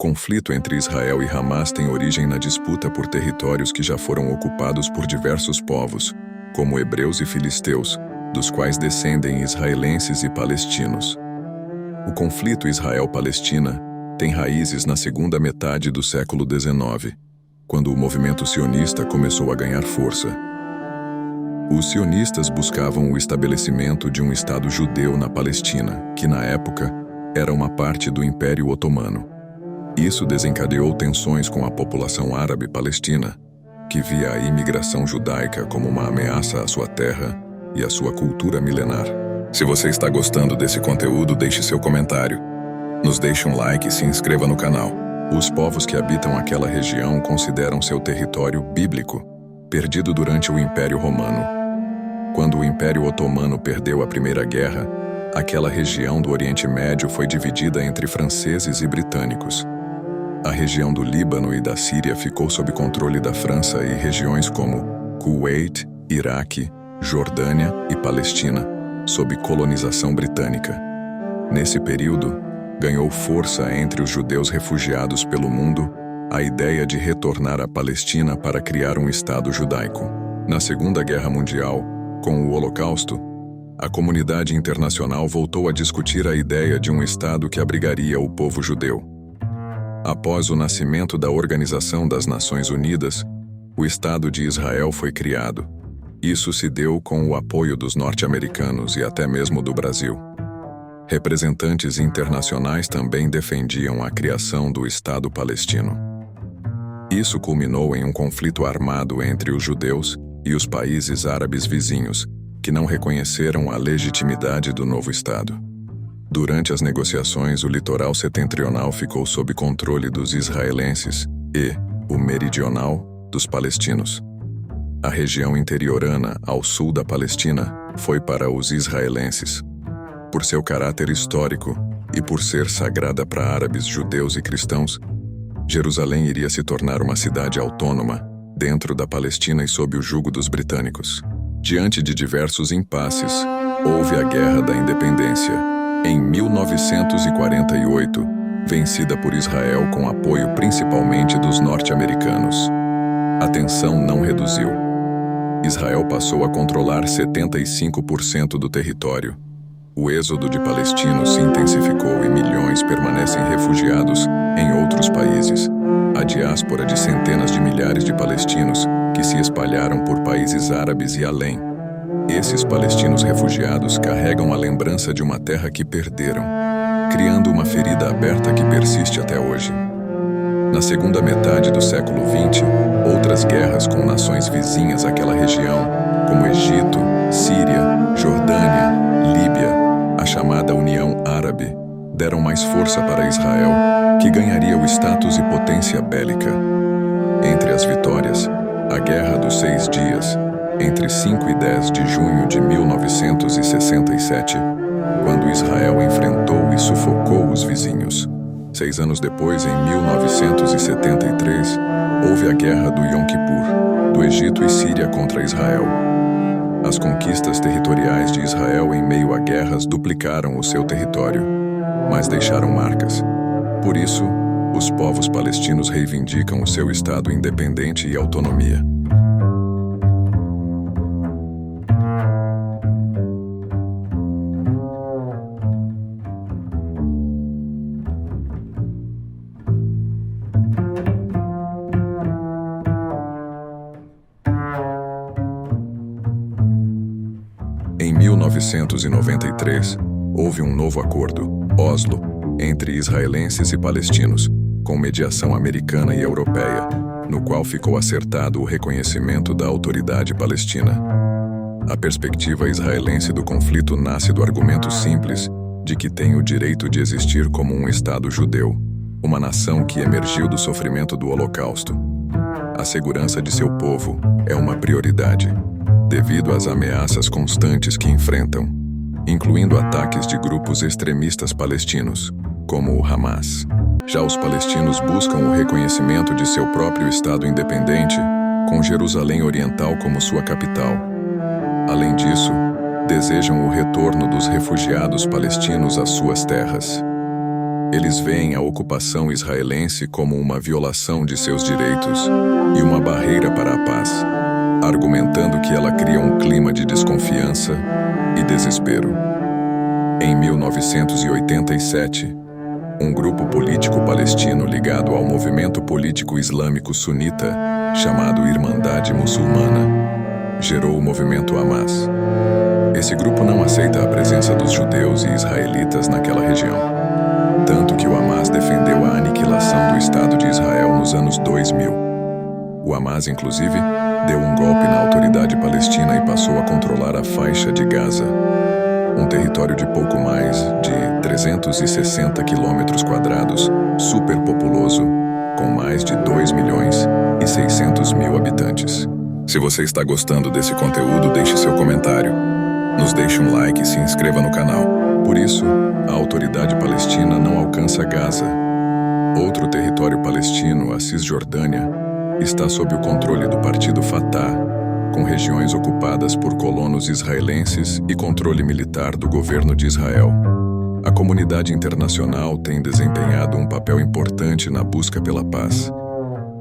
conflito entre Israel e Hamas tem origem na disputa por territórios que já foram ocupados por diversos povos, como hebreus e filisteus, dos quais descendem israelenses e palestinos. O conflito Israel-Palestina tem raízes na segunda metade do século XIX, quando o movimento sionista começou a ganhar força. Os sionistas buscavam o estabelecimento de um Estado judeu na Palestina, que na época era uma parte do Império Otomano. Isso desencadeou tensões com a população árabe palestina, que via a imigração judaica como uma ameaça à sua terra e à sua cultura milenar. Se você está gostando desse conteúdo, deixe seu comentário. Nos deixe um like e se inscreva no canal. Os povos que habitam aquela região consideram seu território bíblico, perdido durante o Império Romano. Quando o Império Otomano perdeu a Primeira Guerra, aquela região do Oriente Médio foi dividida entre franceses e britânicos. A região do Líbano e da Síria ficou sob controle da França e regiões como Kuwait, Iraque, Jordânia e Palestina, sob colonização britânica. Nesse período, ganhou força entre os judeus refugiados pelo mundo a ideia de retornar à Palestina para criar um Estado judaico. Na Segunda Guerra Mundial, com o Holocausto, a comunidade internacional voltou a discutir a ideia de um Estado que abrigaria o povo judeu. Após o nascimento da Organização das Nações Unidas, o Estado de Israel foi criado. Isso se deu com o apoio dos norte-americanos e até mesmo do Brasil. Representantes internacionais também defendiam a criação do Estado palestino. Isso culminou em um conflito armado entre os judeus e os países árabes vizinhos, que não reconheceram a legitimidade do novo Estado. Durante as negociações, o litoral setentrional ficou sob controle dos israelenses e, o meridional, dos palestinos. A região interiorana, ao sul da Palestina, foi para os israelenses. Por seu caráter histórico e por ser sagrada para árabes, judeus e cristãos, Jerusalém iria se tornar uma cidade autônoma, dentro da Palestina e sob o jugo dos britânicos. Diante de diversos impasses, houve a Guerra da Independência, em 1948, vencida por Israel com apoio principalmente dos norte-americanos. A tensão não reduziu. Israel passou a controlar 75% do território. O êxodo de palestinos se intensificou e milhões permanecem refugiados em outros países. A diáspora de centenas de milhares de palestinos que se espalharam por países árabes e além. Esses palestinos refugiados carregam a lembrança de uma terra que perderam, criando uma ferida aberta que persiste até hoje. Na segunda metade do século XX, outras guerras com nações vizinhas àquela região, como Egito, Síria, Jordânia, Líbia, a chamada União Árabe, deram mais força para Israel, que ganharia o status e potência bélica. Entre as vitórias, a Guerra dos 6 Dias, entre 5 e 10 de junho de 1967, quando Israel enfrentou e sufocou os vizinhos. 6 anos depois, em 1973, houve a Guerra do Yom Kippur, do Egito e Síria contra Israel. As conquistas territoriais de Israel em meio a guerras duplicaram o seu território, mas deixaram marcas. Por isso, os povos palestinos reivindicam o seu Estado independente e autonomia. Em 1993, houve um novo acordo, Oslo, entre israelenses e palestinos, com mediação americana e europeia, no qual ficou acertado o reconhecimento da autoridade palestina. A perspectiva israelense do conflito nasce do argumento simples de que tem o direito de existir como um Estado judeu, uma nação que emergiu do sofrimento do Holocausto. A segurança de seu povo é uma prioridade, devido às ameaças constantes que enfrentam, incluindo ataques de grupos extremistas palestinos, como o Hamas. Já os palestinos buscam o reconhecimento de seu próprio Estado independente, com Jerusalém Oriental como sua capital. Além disso, desejam o retorno dos refugiados palestinos às suas terras. Eles veem a ocupação israelense como uma violação de seus direitos e uma barreira para a paz, argumentando que ela cria um clima de desconfiança e desespero. Em 1987, um grupo político palestino ligado ao movimento político islâmico sunita, chamado Irmandade Muçulmana, gerou o movimento Hamas. Esse grupo não aceita a presença dos judeus e israelitas naquela região, tanto que o Hamas defendeu a aniquilação do Estado de Israel nos anos 2000. O Hamas, inclusive, deu um golpe na autoridade palestina e passou a controlar a faixa de Gaza, um território de pouco mais de 360 quilômetros quadrados, superpopuloso, com mais de 2.600.000 habitantes. Se você está gostando desse conteúdo, deixe seu comentário. Nos deixe um like e se inscreva no canal. Por isso, a autoridade palestina não alcança Gaza. Outro território palestino, a Cisjordânia, está sob o controle do partido Fatah, com regiões ocupadas por colonos israelenses e controle militar do governo de Israel. A comunidade internacional tem desempenhado um papel importante na busca pela paz.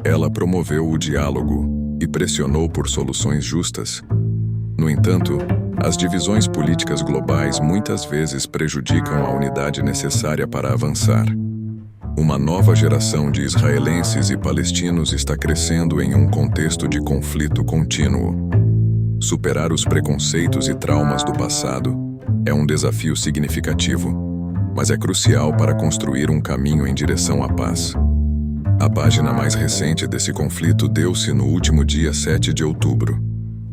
Ela promoveu o diálogo e pressionou por soluções justas. No entanto, as divisões políticas globais muitas vezes prejudicam a unidade necessária para avançar. Uma nova geração de israelenses e palestinos está crescendo em um contexto de conflito contínuo. Superar os preconceitos e traumas do passado é um desafio significativo, mas é crucial para construir um caminho em direção à paz. A página mais recente desse conflito deu-se no último dia 7 de outubro.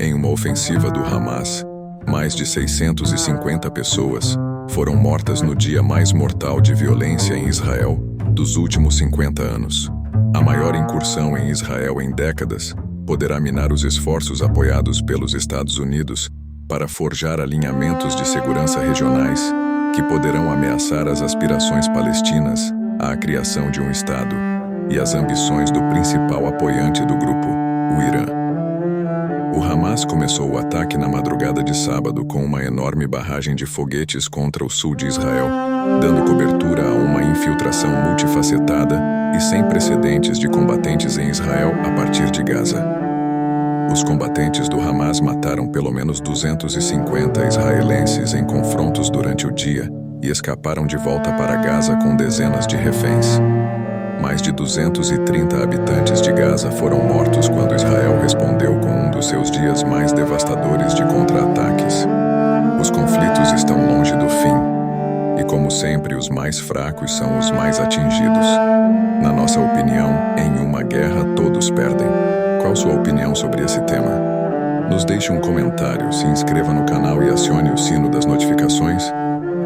Em uma ofensiva do Hamas, mais de 650 pessoas foram mortas no dia mais mortal de violência em Israel dos últimos 50 anos. A maior incursão em Israel em décadas poderá minar os esforços apoiados pelos Estados Unidos para forjar alinhamentos de segurança regionais que poderão ameaçar as aspirações palestinas à criação de um Estado e as ambições do principal apoiante do grupo, o Irã. O Hamas começou o ataque na madrugada de sábado com uma enorme barragem de foguetes contra o sul de Israel, dando cobertura a uma infiltração multifacetada e sem precedentes de combatentes em Israel a partir de Gaza. Os combatentes do Hamas mataram pelo menos 250 israelenses em confrontos durante o dia e escaparam de volta para Gaza com dezenas de reféns. Mais de 230 habitantes de Gaza foram mortos quando Israel respondeu com um dos seus dias mais devastadores de contra-ataques. Os conflitos estão longe do fim, e como sempre, os mais fracos são os mais atingidos. Na nossa opinião, em uma guerra todos perdem. Qual sua opinião sobre esse tema? Nos deixe um comentário, se inscreva no canal e acione o sino das notificações.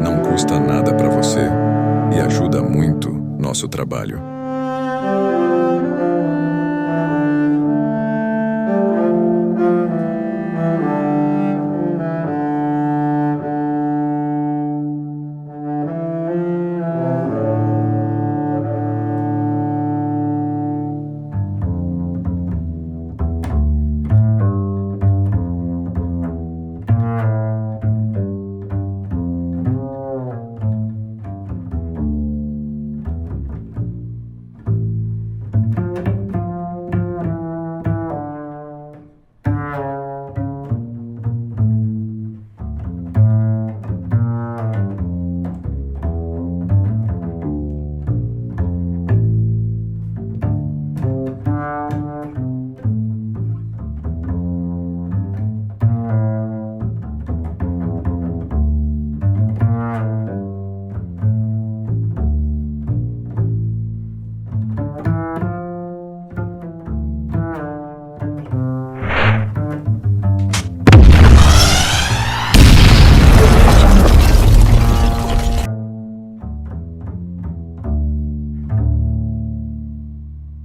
Não custa nada para você e ajuda muito nosso trabalho.